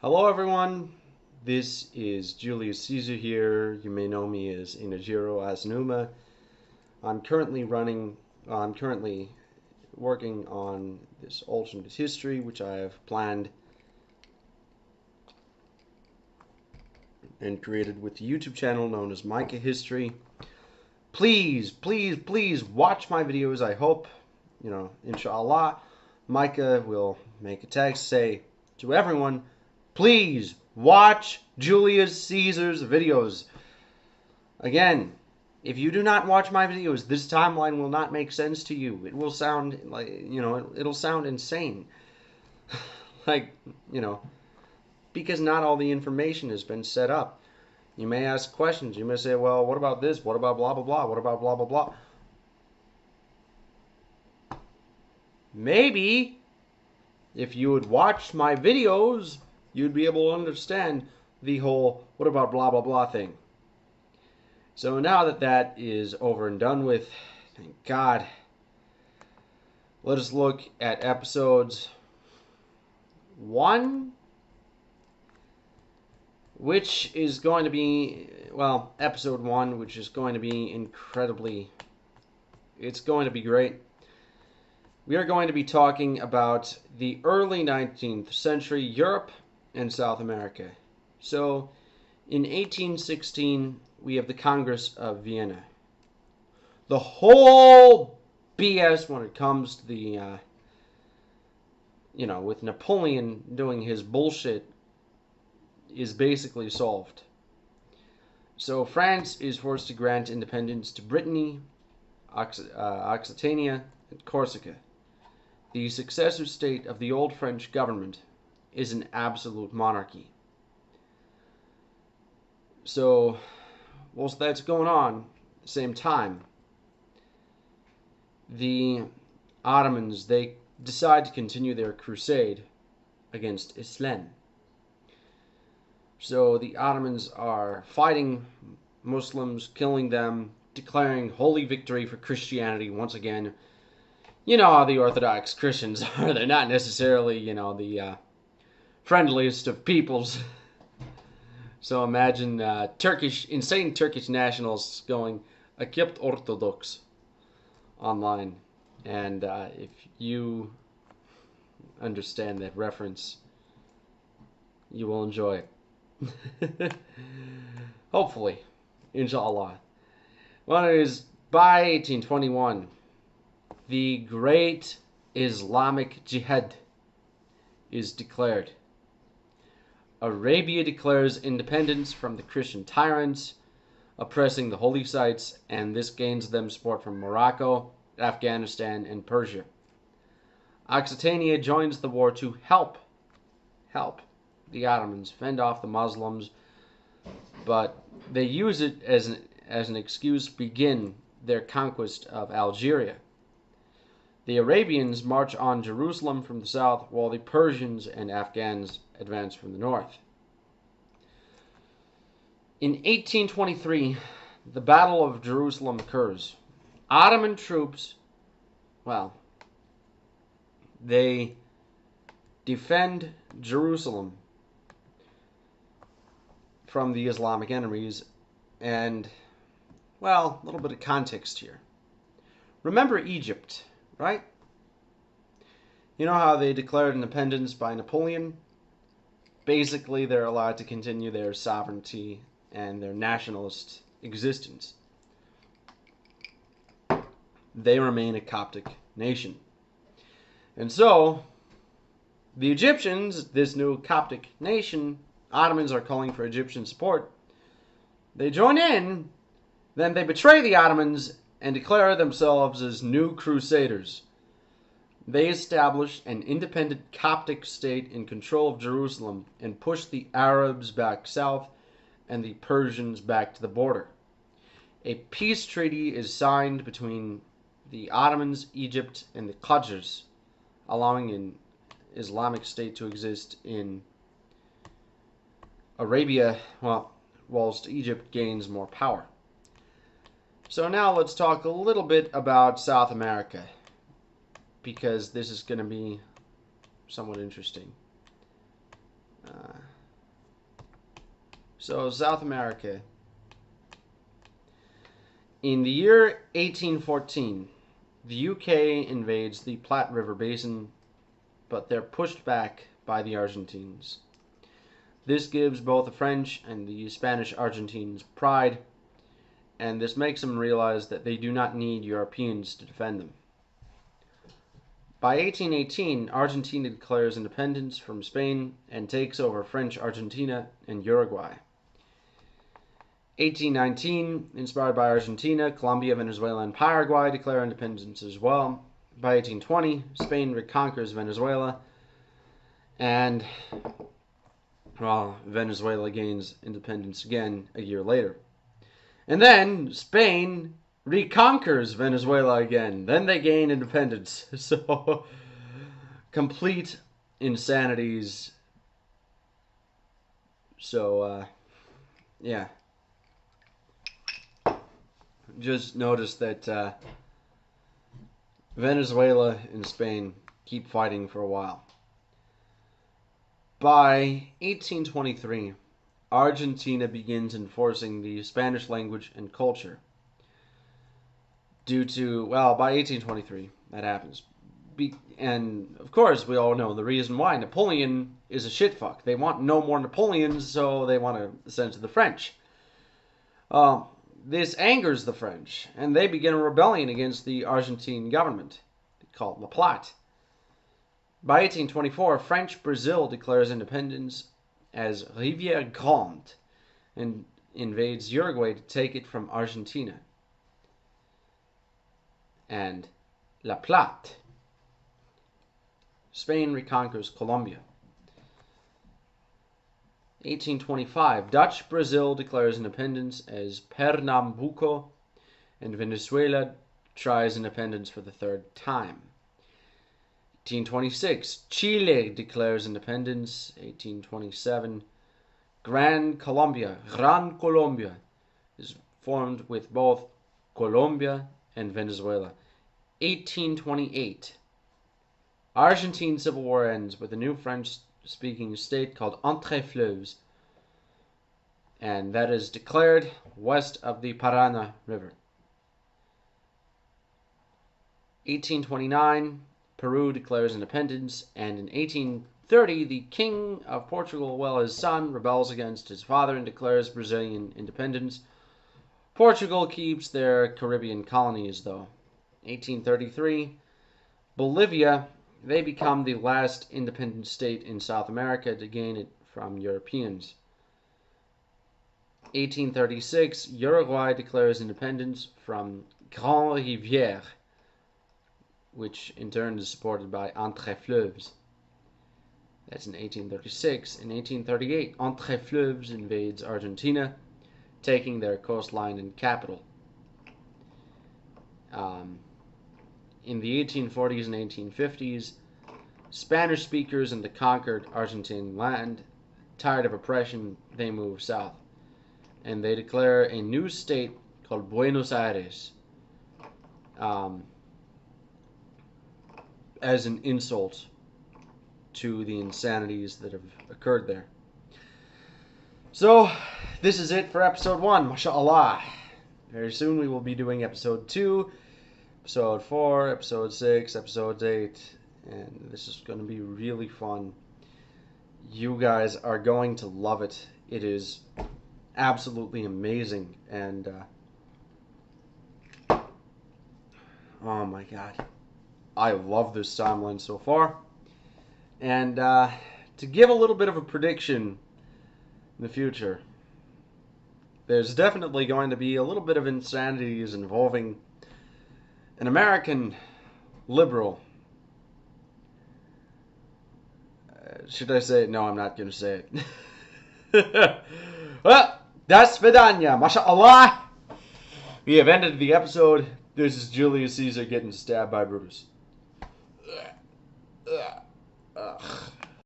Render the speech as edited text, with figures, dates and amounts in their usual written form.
Hello everyone, this is Julius Caesar here. You may know me as Inajiro Asanuma. I'm currently working on this alternate history which I have planned and created with the YouTube channel known as Micah History. Please watch my videos. I hope, inshallah, Micah will make a text say to everyone, please watch Julius Caesar's videos. Again, if you do not watch my videos, this timeline will not make sense to you. It will sound like, it'll sound insane. Because not all the information has been set up. You may ask questions. You may say, well, what about this? What about blah, blah, blah? What about blah, blah, blah? Maybe if you would watch my videos, you'd be able to understand the whole what about blah, blah, blah thing. So now that that is over and done with, thank God, let us look at episodes 1, which is going to be, well, episode 1, which is going to be it's going to be great. We are going to be talking about the early 19th century Europe and South America. So, in 1816, we have the Congress of Vienna. The whole BS when it comes to the, with Napoleon doing his bullshit is basically solved. So France is forced to grant independence to Brittany, Occitania, and Corsica. The successor state of the old French government is an absolute monarchy. So, whilst that's going on, at the same time, the Ottomans, they decide to continue their crusade against Islam. So the Ottomans are fighting Muslims, killing them, declaring holy victory for Christianity once again. You know how the Orthodox Christians are. They're not necessarily, the friendliest of peoples. So imagine insane Turkish nationals going, "Akipt Orthodox" online. And if you understand that reference, you will enjoy it. Hopefully, inshallah. Well, it is by 1821, the Great Islamic Jihad is declared. Arabia declares independence from the Christian tyrants oppressing the holy sites, and this gains them support from Morocco, Afghanistan, and Persia. Occitania joins the war to help the Ottomans fend off the Muslims, but they use it as an excuse to begin their conquest of Algeria. The Arabians march on Jerusalem from the south, while the Persians and Afghans advance from the north. In 1823, the Battle of Jerusalem occurs. Ottoman troops, they defend Jerusalem from the Islamic enemies, and, a little bit of context here. Remember Egypt, right? You know how they declared independence by Napoleon? Basically, they're allowed to continue their sovereignty and their nationalist existence. They remain a Coptic nation. And so, the Egyptians, this new Coptic nation, Ottomans are calling for Egyptian support. They join in, then they betray the Ottomans and declare themselves as new crusaders. They establish an independent Coptic state in control of Jerusalem and push the Arabs back south and the Persians back to the border. A peace treaty is signed between the Ottomans, Egypt, and the Qajars, allowing an Islamic state to exist in Arabia, whilst Egypt gains more power. So now let's talk a little bit about South America, because this is going to be somewhat interesting. So, South America. In the year 1814, the UK invades the Platte River Basin, but they're pushed back by the Argentines. This gives both the French and the Spanish Argentines pride, and this makes them realize that they do not need Europeans to defend them. By 1818, Argentina declares independence from Spain and takes over French Argentina and Uruguay. 1819, inspired by Argentina, Colombia, Venezuela, and Paraguay declare independence as well. By 1820, Spain reconquers Venezuela, and, well, Venezuela gains independence again a year later. And then Spain reconquers Venezuela again. Then they gain independence. So, complete insanities. So, yeah. Just notice that Venezuela and Spain keep fighting for a while. By 1823, Argentina begins enforcing the Spanish language and culture. Due to, well, by 1823, that happens. And, of course, we all know the reason why. Napoleon is a shitfuck. They want no more Napoleons, so they want to send to the French. This angers the French, and they begin a rebellion against the Argentine government, called La Platte. By 1824, French Brazil declares independence as Rivière Grande and invades Uruguay to take it from Argentina. And La Platte. Spain reconquers Colombia. 1825, Dutch Brazil declares independence as Pernambuco, and Venezuela tries independence for the third time. 1826, Chile declares independence. 1827, Gran Colombia is formed with both Colombia and Venezuela. 1828, Argentine Civil War ends with a new French-speaking state called Entre-Fleuves, and that is declared west of the Paraná River. 1829, Peru declares independence, and in 1830, the King of Portugal, well, his son, rebels against his father and declares Brazilian independence. Portugal keeps their Caribbean colonies, though. 1833, Bolivia, they become the last independent state in South America to gain it from Europeans. 1836, Uruguay declares independence from Grand Rivière, which in turn is supported by Entre-Fleuves. That's in 1836. In 1838, Entre-Fleuves invades Argentina, taking their coastline and capital. In the 1840s and 1850s, Spanish speakers in the conquered Argentine land, tired of oppression, they move south. And they declare a new state called Buenos Aires as an insult to the insanities that have occurred there. So, this is it for episode 1, mashallah. Very soon we will be doing episode 2, episode 4, episode 6, episode 8, and this is going to be really fun. You guys are going to love it. It is absolutely amazing, and oh my god, I love this timeline so far. And to give a little bit of a prediction in the future, there's definitely going to be a little bit of insanities involving an American liberal. Should I say it? No, I'm not going to say it. Well, das Vidanya, mashallah. We have ended the episode. This is Julius Caesar getting stabbed by Brutus. Ugh.